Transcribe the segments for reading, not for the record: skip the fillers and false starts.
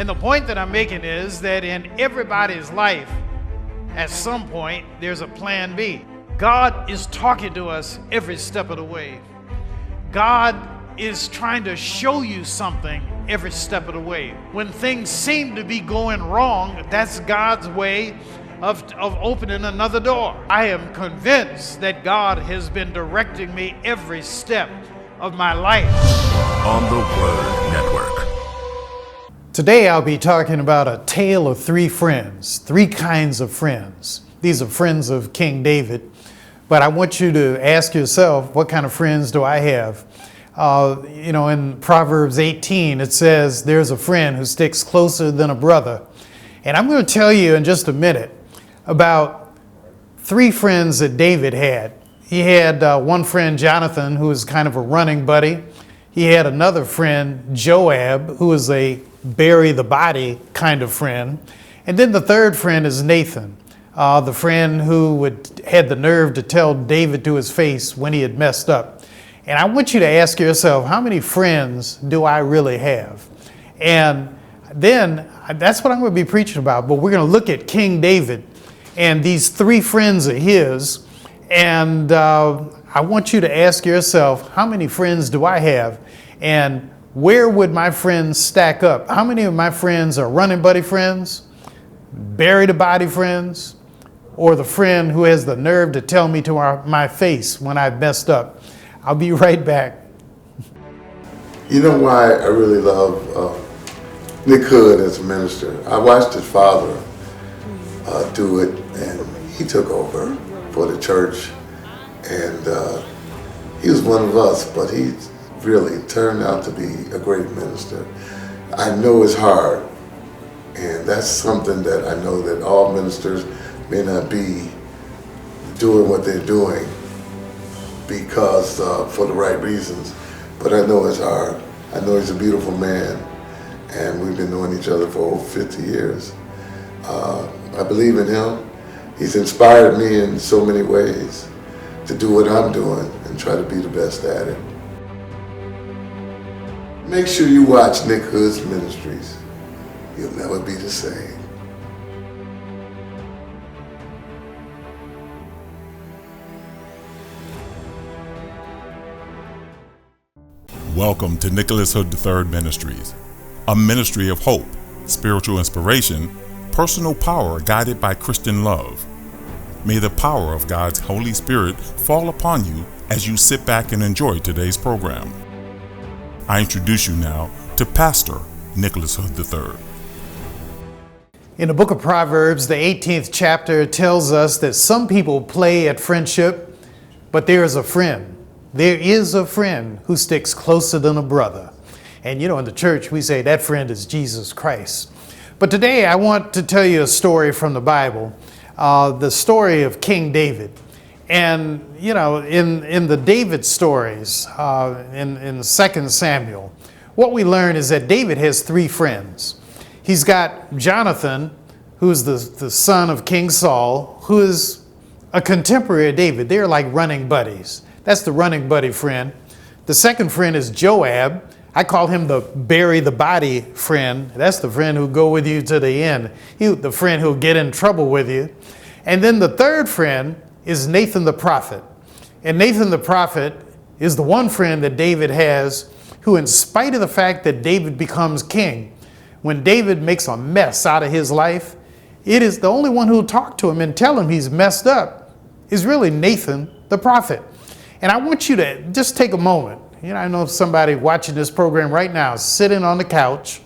And the point that I'm making is that in everybody's life, at some point, there's a plan B. God is talking to us every step of the way. God is trying to show you something every step of the way. When things seem to be going wrong, that's God's way of opening another door. I am convinced that God has been directing me every step of my life. On the Word Network. Today I'll be talking about a tale of three friends, three kinds of friends. These are friends of King David, but I want you to ask yourself, what kind of friends do I have? In Proverbs 18, it says, there's a friend who sticks closer than a brother. And I'm going to tell you in just a minute about three friends that David had. He had one friend, Jonathan, who was kind of a running buddy. He had another friend, Joab, who was a bury the body kind of friend. And then the third friend is Nathan, the friend who had the nerve to tell David to his face when he had messed up. And I want you to ask yourself, how many friends do I really have? And then that's what I'm going to be preaching about. But we're going to look at King David and these three friends of his. And I want you to ask yourself, how many friends do I have? And where would my friends stack up? How many of my friends are running buddy friends, bury the body friends, or the friend who has the nerve to tell me to my face when I've messed up? I'll be right back. You know why I really love Nick Hood as a minister? I watched his father do it, and he took over for the church, and he was one of us, but he really turned out to be a great minister. I know it's hard, and that's something that I know that all ministers may not be doing what they're doing because for the right reasons, but I know it's hard. I know he's a beautiful man, and we've been knowing each other for over 50 years. I believe in him. He's inspired me in so many ways to do what I'm doing and try to be the best at it. Make sure you watch Nick Hood's ministries. You'll never be the same. Welcome to Nicholas Hood III Ministries, a ministry of hope, spiritual inspiration, personal power guided by Christian love. May the power of God's Holy Spirit fall upon you as you sit back and enjoy today's program. I introduce you now to Pastor Nicholas Hood III. In the book of Proverbs, the 18th chapter tells us that some people play at friendship, but there is a friend. There is a friend who sticks closer than a brother. And in the church, we say that friend is Jesus Christ. But today I want to tell you a story from the Bible, the story of King David. And, in the David stories, in 2 Samuel, what we learn is that David has three friends. He's got Jonathan, who's the son of King Saul, who is a contemporary of David. They're like running buddies. That's the running buddy friend. The second friend is Joab. I call him the bury the body friend. That's the friend who'll go with you to the end. The friend who'll get in trouble with you. And then the third friend is Nathan the prophet. And Nathan the prophet is the one friend that David has who, in spite of the fact that David becomes king, when David makes a mess out of his life, it is the only one who'll talk to him and tell him he's messed up is really Nathan the prophet. And I want you to just take a moment. I know somebody watching this program right now is sitting on the couch.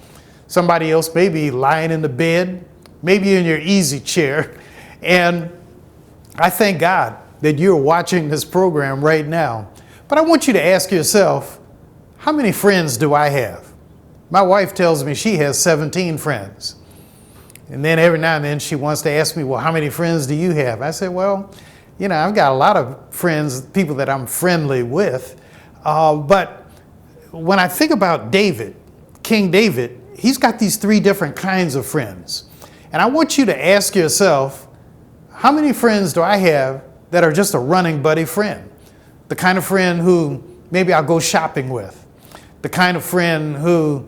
Somebody else may be lying in the bed, maybe in your easy chair. And I thank God that you're watching this program right now. But I want you to ask yourself, how many friends do I have? My wife tells me she has 17 friends. And then every now and then she wants to ask me, well, how many friends do you have? I said, well, I've got a lot of friends, people that I'm friendly with. But when I think about David, King David, he's got these three different kinds of friends. And I want you to ask yourself, how many friends do I have that are just a running buddy friend? The kind of friend who maybe I'll go shopping with. The kind of friend who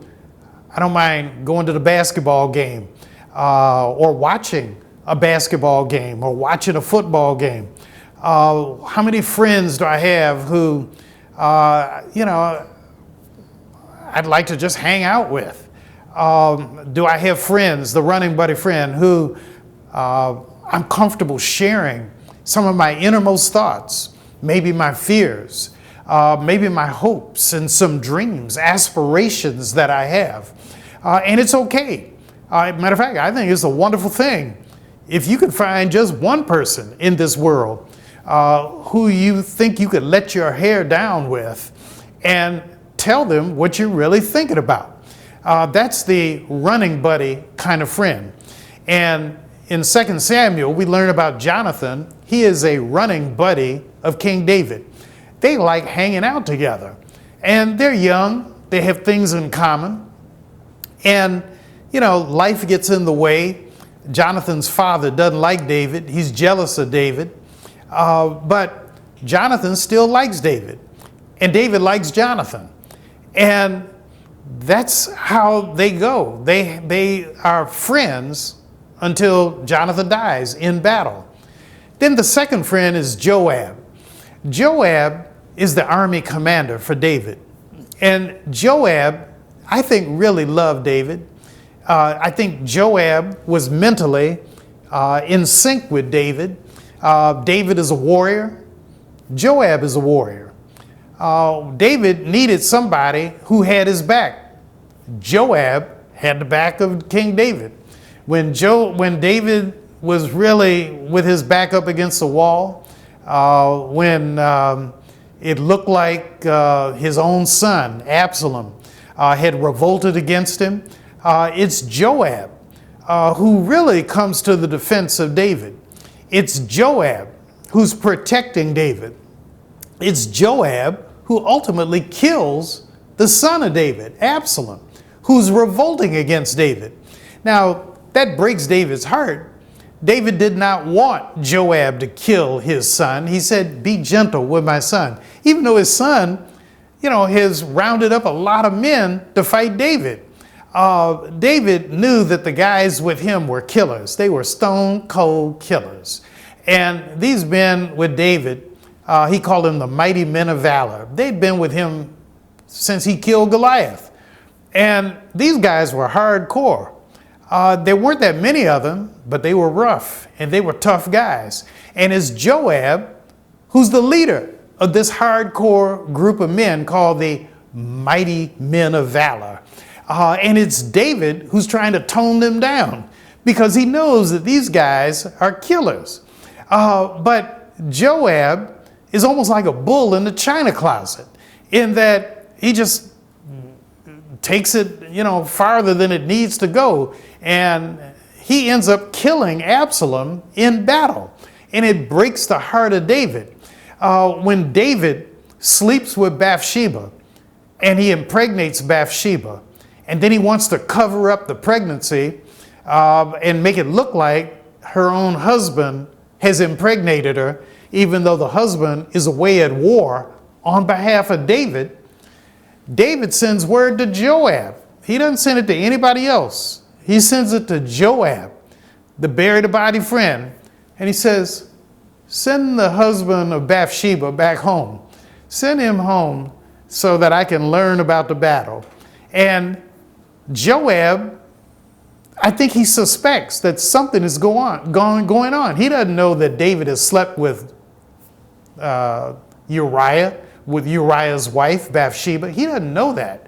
I don't mind going to the basketball game or watching a basketball game or watching a football game. How many friends do I have who, I'd like to just hang out with? Do I have friends, the running buddy friend, who I'm comfortable sharing some of my innermost thoughts, maybe my fears, maybe my hopes and some dreams, aspirations that I have. And it's okay. Matter of fact, I think it's a wonderful thing if you could find just one person in this world who you think you could let your hair down with and tell them what you're really thinking about. That's the running buddy kind of friend. And in 2 Samuel, we learn about Jonathan. He is a running buddy of King David. They like hanging out together. And they're young. They have things in common. And, life gets in the way. Jonathan's father doesn't like David. He's jealous of David. But Jonathan still likes David. And David likes Jonathan. And that's how they go. They are friends until Jonathan dies in battle. Then the second friend is Joab. Joab is the army commander for David. And Joab, I think, really loved David. I think Joab was mentally in sync with David. David is a warrior. Joab is a warrior. David needed somebody who had his back. Joab had the back of King David. When David was really with his back up against the wall, when it looked like his own son, Absalom, had revolted against him, it's Joab who really comes to the defense of David. It's Joab who's protecting David. It's Joab who ultimately kills the son of David, Absalom, who's revolting against David. Now, that breaks David's heart. David did not want Joab to kill his son. He said, be gentle with my son. Even though his son, has rounded up a lot of men to fight David. David knew that the guys with him were killers. They were stone cold killers. And these men with David, he called them the mighty men of valor. They'd been with him since he killed Goliath. And these guys were hardcore. There weren't that many of them, but they were rough and they were tough guys. And it's Joab who's the leader of this hardcore group of men called the mighty men of valor. And it's David who's trying to tone them down because he knows that these guys are killers. But Joab is almost like a bull in the china closet in that he just takes it, farther than it needs to go. And he ends up killing Absalom in battle. And it breaks the heart of David. When David sleeps with Bathsheba and he impregnates Bathsheba, and then he wants to cover up the pregnancy and make it look like her own husband has impregnated her, even though the husband is away at war on behalf of David, David sends word to Joab. He doesn't send it to anybody else. He sends it to Joab, the buried body friend, and he says, send the husband of Bathsheba back home. Send him home so that I can learn about the battle. And Joab, I think he suspects that something is going on. He doesn't know that David has slept with Uriah, with Uriah's wife, Bathsheba. He doesn't know that.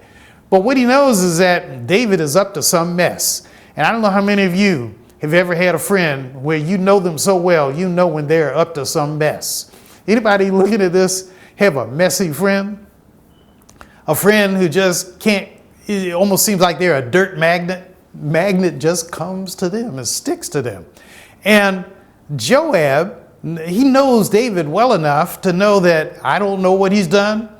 But what he knows is that David is up to some mess. And I don't know how many of you have ever had a friend where you know them so well, you know when they're up to some mess. Anybody looking at this have a messy friend? A friend who just can't, it almost seems like they're a dirt magnet. Magnet just comes to them and sticks to them. And Joab, he knows David well enough to know that I don't know what he's done,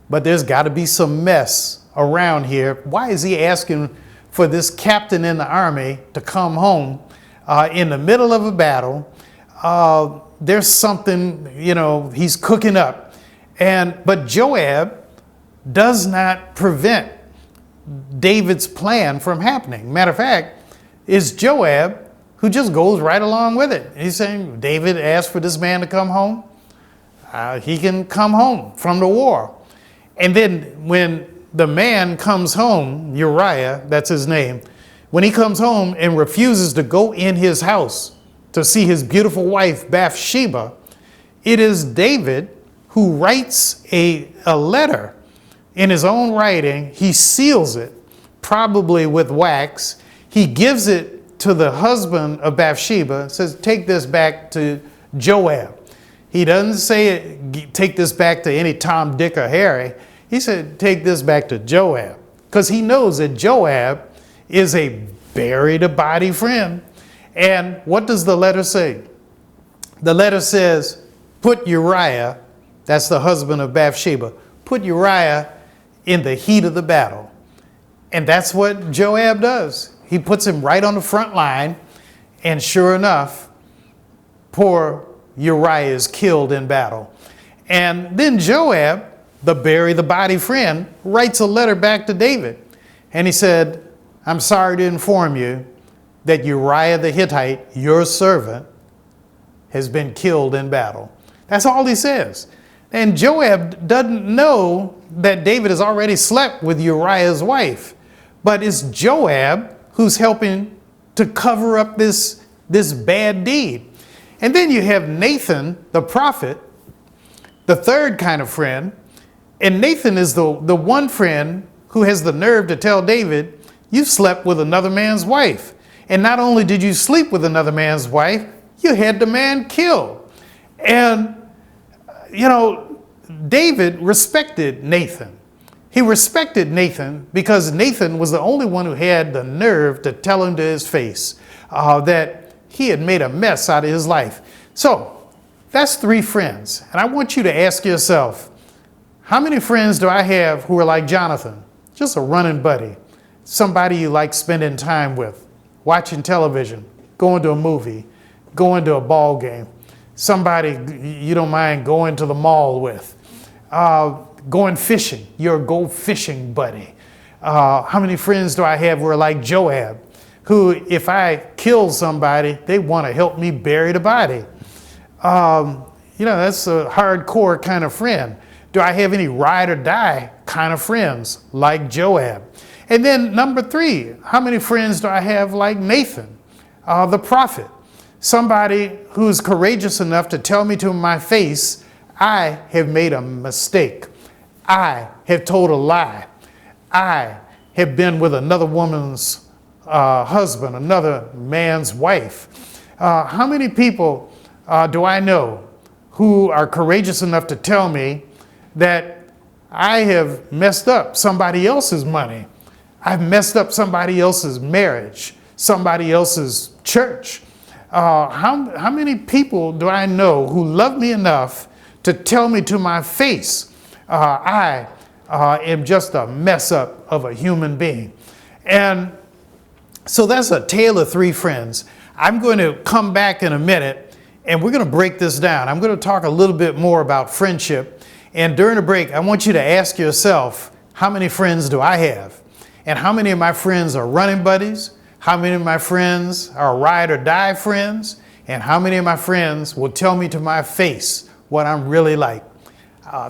but there's got to be some mess around here. Why is he asking for this captain in the army to come home in the middle of a battle? There's something, he's cooking up. But Joab does not prevent David's plan from happening. Matter of fact, it's Joab who just goes right along with it. He's saying, David asked for this man to come home. He can come home from the war. And then when the man comes home, Uriah, that's his name, when he comes home and refuses to go in his house to see his beautiful wife Bathsheba, it is David who writes a letter in his own writing. He seals it, probably with wax. He gives it to the husband of Bathsheba, says, take this back to Joab. He doesn't say, take this back to any Tom, Dick, or Harry. He said, take this back to Joab, because he knows that Joab is a bury-the-body friend. And what does the letter say? The letter says, put Uriah, that's the husband of Bathsheba, put Uriah in the heat of the battle. And that's what Joab does. He puts him right on the front line, and sure enough, poor Uriah is killed in battle. And then Joab, the bury-the-body friend, writes a letter back to David. And he said, I'm sorry to inform you that Uriah the Hittite, your servant, has been killed in battle. That's all he says. And Joab doesn't know that David has already slept with Uriah's wife. But it's Joab who's helping to cover up this bad deed. And then you have Nathan, the prophet, the third kind of friend. And Nathan is the one friend who has the nerve to tell David, you slept with another man's wife. And not only did you sleep with another man's wife, you had the man killed. And, David respected Nathan. He respected Nathan because Nathan was the only one who had the nerve to tell him to his face that he had made a mess out of his life. So that's 3 friends. And I want you to ask yourself, how many friends do I have who are like Jonathan? Just a running buddy, somebody you like spending time with, watching television, going to a movie, going to a ball game, somebody you don't mind going to the mall with, going fishing, your go fishing buddy. How many friends do I have who are like Joab, who if I kill somebody, they want to help me bury the body? That's a hardcore kind of friend. Do I have any ride or die kind of friends like Joab? And then number 3, how many friends do I have like Nathan, the prophet? Somebody who's courageous enough to tell me to my face, I have made a mistake. I have told a lie. I have been with another woman's husband, another man's wife. How many people do I know who are courageous enough to tell me that I have messed up somebody else's money? I've messed up somebody else's marriage, somebody else's church. How many people do I know who love me enough to tell me to my face, I am just a mess up of a human being? And so that's a tale of 3 friends. I'm going to come back in a minute and we're going to break this down. I'm going to talk a little bit more about friendship. And during the break, I want you to ask yourself, how many friends do I have? And how many of my friends are running buddies? How many of my friends are ride or die friends? And how many of my friends will tell me to my face what I'm really like?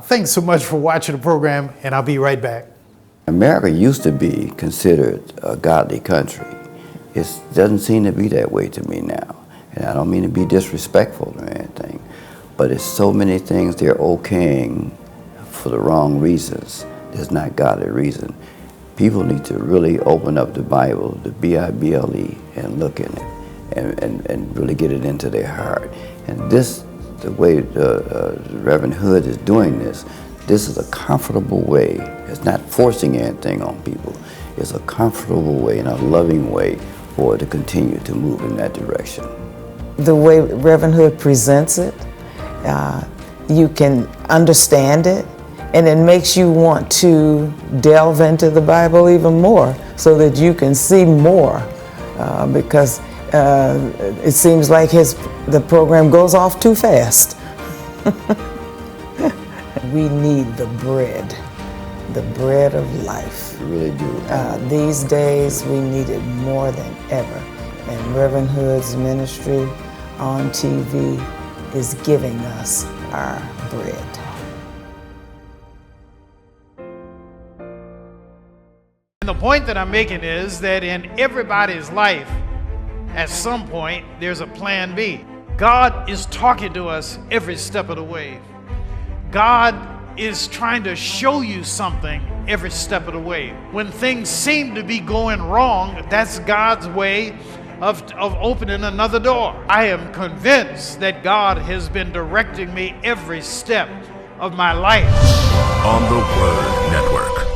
Thanks so much for watching the program, and I'll be right back. America used to be considered a godly country. It doesn't seem to be that way to me now. And I don't mean to be disrespectful or anything, but it's so many things they're okaying for the wrong reasons. There's not godly reason. People need to really open up the Bible, the Bible, and look in it and really get it into their heart. And this, the way the Reverend Hood is doing this is a comfortable way. It's not forcing anything on people. It's a comfortable way and a loving way for it to continue to move in that direction. The way Reverend Hood presents it, you can understand it, and it makes you want to delve into the Bible even more so that you can see more, because it seems like the program goes off too fast. We need the bread. the bread of life. We really do. These days, we need it more than ever. And Reverend Hood's ministry on TV is giving us our bread. And the point that I'm making is that in everybody's life, at some point, there's a plan B. God is talking to us every step of the way. God is trying to show you something every step of the way. When things seem to be going wrong, that's God's way of opening another door. I am convinced that God has been directing me every step of my life. On the Word Network.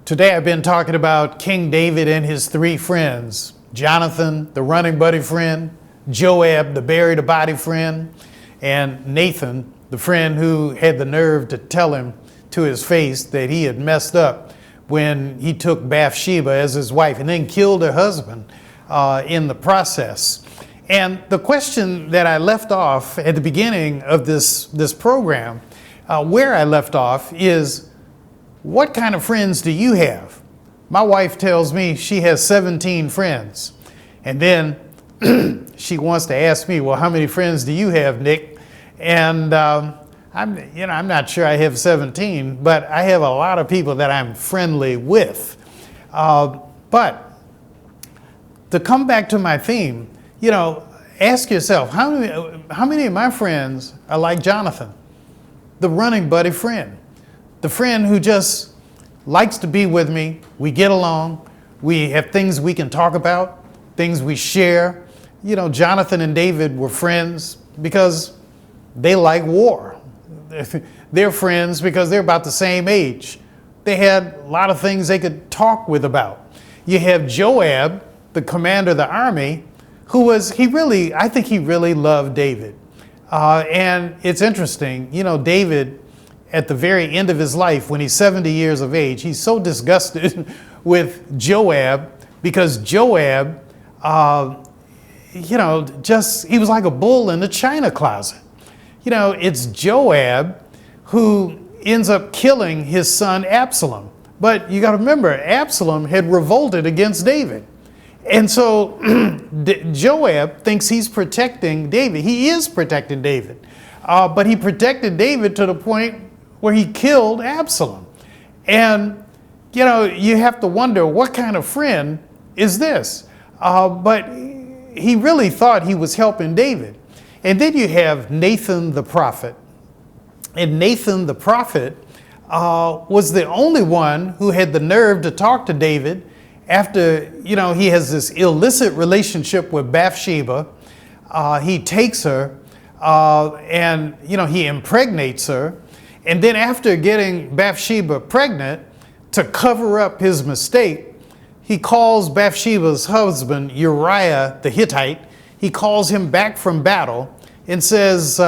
Today I've been talking about King David and his three friends. Jonathan, the running buddy friend, Joab, the bury the body friend, and Nathan, the friend who had the nerve to tell him to his face that he had messed up when he took Bathsheba as his wife and then killed her husband in the process. And the question that I left off at the beginning of this program, where I left off is, what kind of friends do you have? My wife tells me she has 17 friends. And then she wants to ask me, well, how many friends do you have, Nick? And I'm not sure I have 17, but I have a lot of people that I'm friendly with. But to come back to my theme, ask yourself, how many of my friends are like Jonathan, the running buddy friend, the friend who just likes to be with me. We get along. We have things we can talk about, things we share. Jonathan and David were friends because they like war. They're friends because they're about the same age. They had a lot of things they could talk with about. You have Joab, the commander of the army, I think he really loved David. And it's interesting, David, at the very end of his life, when he's 70 years of age, he's so disgusted with Joab because Joab, he was like a bull in the china closet. It's Joab who ends up killing his son Absalom. But you got to remember, Absalom had revolted against David. And so Joab thinks he's protecting David. He is protecting David. But he protected David to the point where he killed Absalom. And, you have to wonder, what kind of friend is this? But he really thought he was helping David. And then you have Nathan the prophet. And Nathan the prophet was the only one who had the nerve to talk to David after, he has this illicit relationship with Bathsheba. He takes her and, he impregnates her. And then after getting Bathsheba pregnant, to cover up his mistake, he calls Bathsheba's husband, Uriah the Hittite. He calls him back from battle and says,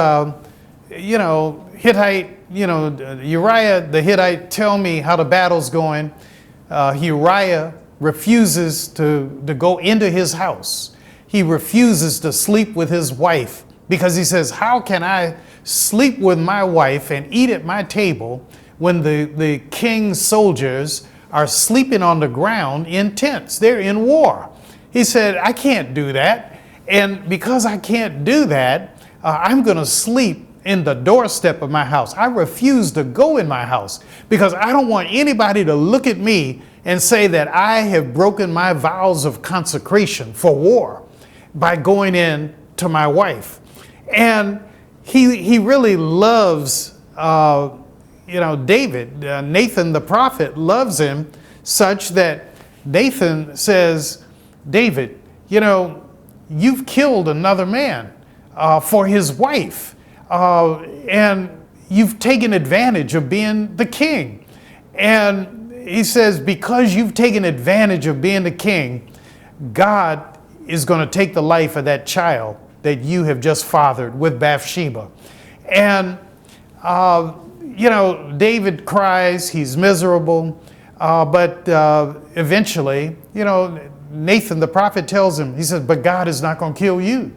Hittite, Uriah the Hittite, tell me how the battle's going. Uriah refuses to go into his house. He refuses to sleep with his wife because he says, how can I sleep with my wife and eat at my table when the king's soldiers are sleeping on the ground in tents? They're in war. He said, I can't do that. And because I can't do that, I'm going to sleep in the doorstep of my house. I refuse to go in my house because I don't want anybody to look at me and say that I have broken my vows of consecration for war by going in to my wife. And he really loves, David. Nathan the prophet loves him such that Nathan says, David, you've killed another man for his wife, and you've taken advantage of being the king. And he says, because you've taken advantage of being the king, God is going to take the life of that child that you have just fathered with Bathsheba. And, David cries, he's miserable, but eventually, Nathan the prophet tells him, he says, but God is not going to kill you.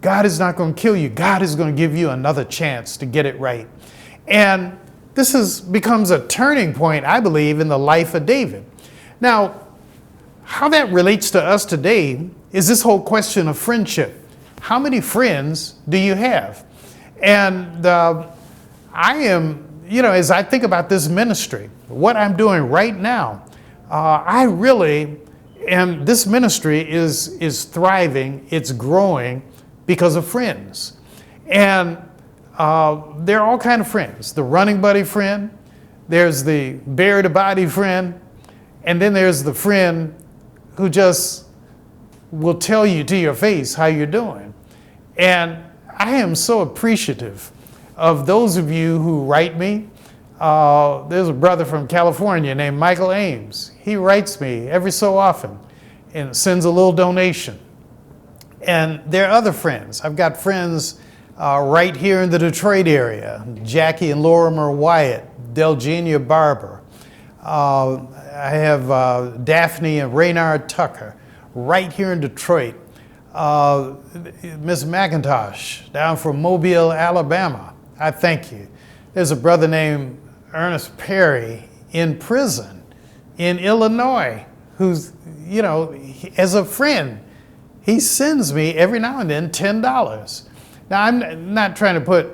God is not going to kill you. God is going to give you another chance to get it right. And becomes a turning point, I believe, in the life of David. Now, how that relates to us today is this whole question of friendship. How many friends do you have? And I am, as I think about this ministry, what I'm doing right now, I really am, this ministry is thriving, it's growing because of friends. And there are all kinds of friends. The running buddy friend, there's the bury the body friend, and then there's the friend who just will tell you to your face how you're doing. And I am so appreciative of those of you who write me. There's a brother from California named Michael Ames. He writes me every so often and sends a little donation. And there are other friends. I've got friends right here in the Detroit area, Jackie and Lorimer Wyatt, Delgenia Barber. I have Daphne and Raynard Tucker right here in Detroit. Miss McIntosh down from Mobile, Alabama. I thank you. There's a brother named Ernest Perry in prison in Illinois who's, as a friend, he sends me every now and then $10. Now, I'm not trying to put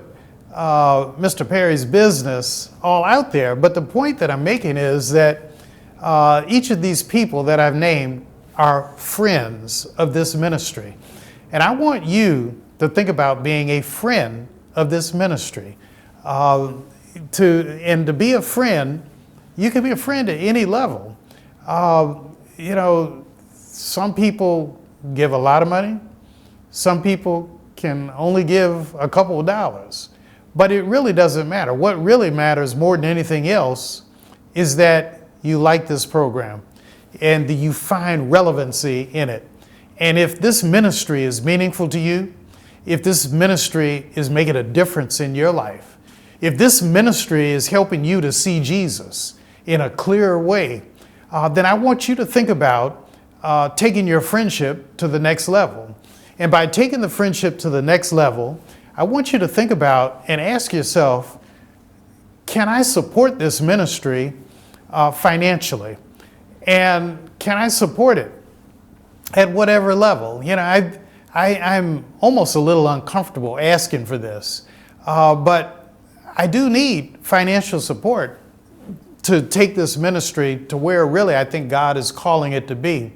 Mr. Perry's business all out there, but the point that I'm making is that each of these people that I've named are friends of this ministry. And I want you to think about being a friend of this ministry. To be a friend, you can be a friend at any level. Some people give a lot of money. Some people can only give a couple of dollars. But it really doesn't matter. What really matters more than anything else is that you like this program and that you find relevancy in it. And if this ministry is meaningful to you, if this ministry is making a difference in your life, if this ministry is helping you to see Jesus in a clearer way, then I want you to think about taking your friendship to the next level. And by taking the friendship to the next level, I want you to think about and ask yourself, can I support this ministry financially? And can I support it at whatever level? I'm almost a little uncomfortable asking for this, but I do need financial support to take this ministry to where really I think God is calling it to be.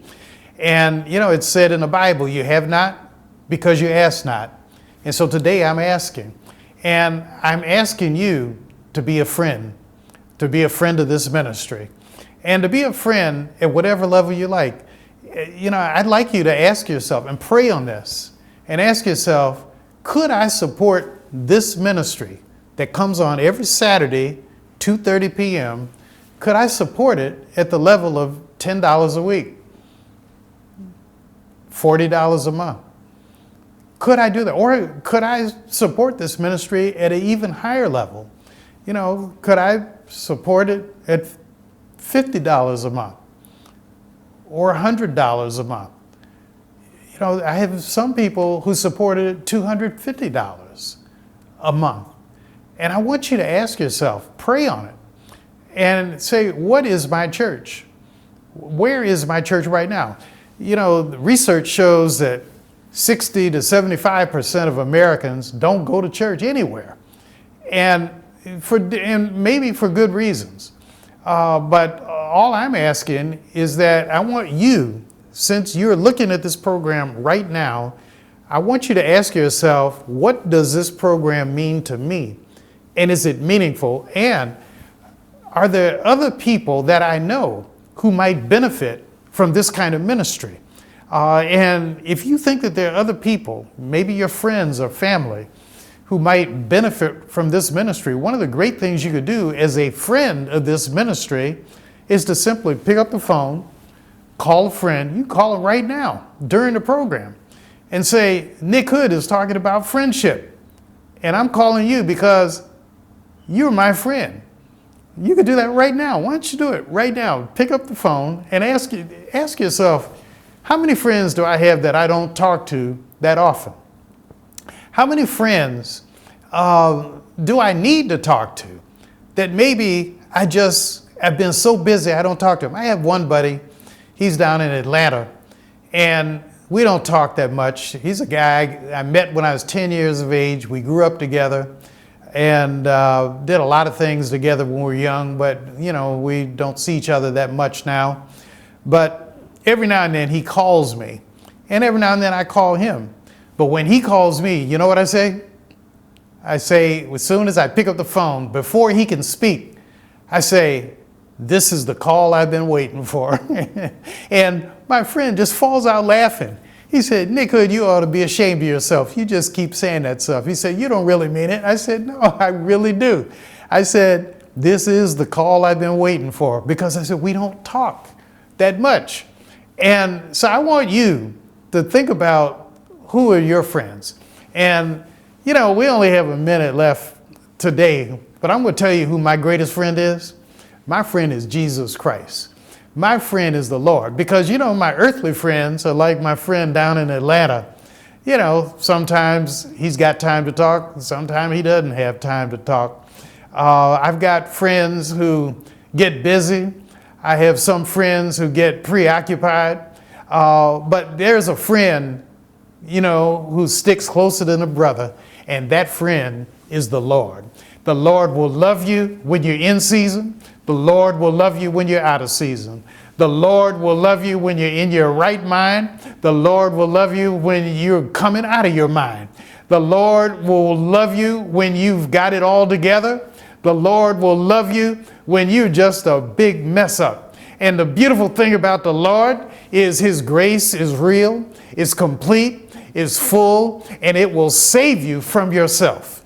And, it's said in the Bible, you have not because you ask not. And so today I'm asking. And I'm asking you to be a friend of this ministry. And to be a friend at whatever level you like. I'd like you to ask yourself and pray on this and ask yourself, could I support this ministry that comes on every Saturday, 2:30 p.m.? Could I support it at the level of $10 a week? $40 a month? Could I do that? Or could I support this ministry at an even higher level? Could I support it at $50 a month or $100 a month? I have some people who supported $250 a month. And I want you to ask yourself, pray on it, and say, what is my church? Where is my church right now? The research shows that 60 to 75% of Americans don't go to church anywhere, and maybe for good reasons. But all I'm asking is that I want you, since you're looking at this program right now, I want you to ask yourself, what does this program mean to me? And is it meaningful? And are there other people that I know who might benefit from this kind of ministry? And if you think that there are other people, maybe your friends or family, who might benefit from this ministry, one of the great things you could do as a friend of this ministry is to simply pick up the phone, call a friend. You call them right now during the program and say, Nick Hood is talking about friendship, and I'm calling you because you're my friend. You could do that right now. Why don't you do it right now? Pick up the phone and ask yourself, how many friends do I have that I don't talk to that often? How many friends do I need to talk to that maybe I've been so busy I don't talk to him. I have one buddy, he's down in Atlanta, and we don't talk that much. He's a guy I met when I was 10 years of age. We grew up together and did a lot of things together when we were young, but we don't see each other that much now. But every now and then he calls me, and every now and then I call him. But when he calls me, you know what I say? I say, as soon as I pick up the phone, before he can speak, I say, "This is the call I've been waiting for." And my friend just falls out laughing. He said, "Nick Hood, you ought to be ashamed of yourself. You just keep saying that stuff." He said, "You don't really mean it." I said, "No, I really do." I said, "This is the call I've been waiting for," because I said, we don't talk that much. And so I want you to think about who are your friends. And, we only have a minute left today, but I'm going to tell you who my greatest friend is. My friend is Jesus Christ. My friend is the Lord, because, my earthly friends are like my friend down in Atlanta. Sometimes he's got time to talk, sometimes he doesn't have time to talk. I've got friends who get busy. I have some friends who get preoccupied. But there's a friend, who sticks closer than a brother, and that friend is the Lord. The Lord will love you when you're in season. The Lord will love you when you're out of season. The Lord will love you when you're in your right mind. The Lord will love you when you're coming out of your mind. The Lord will love you when you've got it all together. The Lord will love you when you're just a big mess up. And the beautiful thing about the Lord is His grace is real, is complete, is full, and it will save you from yourself.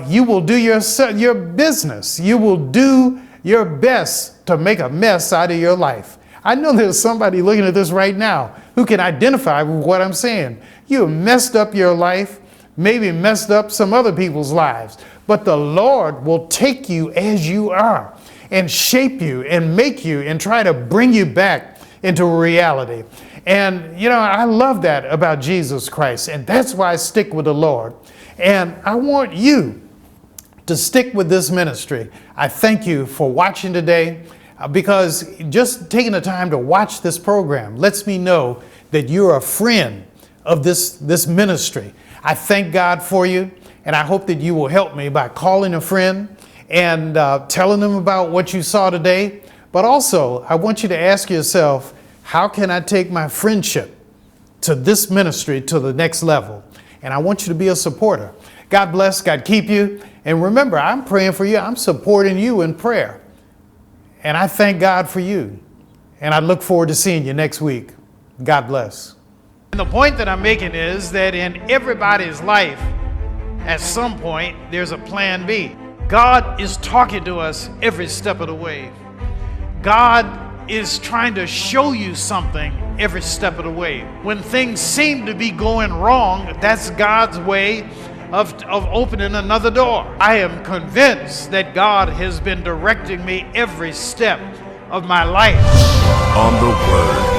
You will do your business. You will do your best to make a mess out of your life. I know there's somebody looking at this right now who can identify with what I'm saying. You have messed up your life, maybe messed up some other people's lives, but the Lord will take you as you are and shape you and make you and try to bring you back into reality. And, I love that about Jesus Christ, and that's why I stick with the Lord. And I want you to stick with this ministry. I thank you for watching today, because just taking the time to watch this program lets me know that you're a friend of this ministry. I thank God for you, and I hope that you will help me by calling a friend and telling them about what you saw today. But also, I want you to ask yourself, how can I take my friendship to this ministry to the next level? And I want you to be a supporter. God bless, God keep you. And remember, I'm praying for you. I'm supporting you in prayer. And I thank God for you. And I look forward to seeing you next week. God bless. And the point that I'm making is that in everybody's life, at some point, there's a plan B. God is talking to us every step of the way. God is trying to show you something every step of the way. When things seem to be going wrong, that's God's way of opening another door. I am convinced that God has been directing me every step of my life. On the Word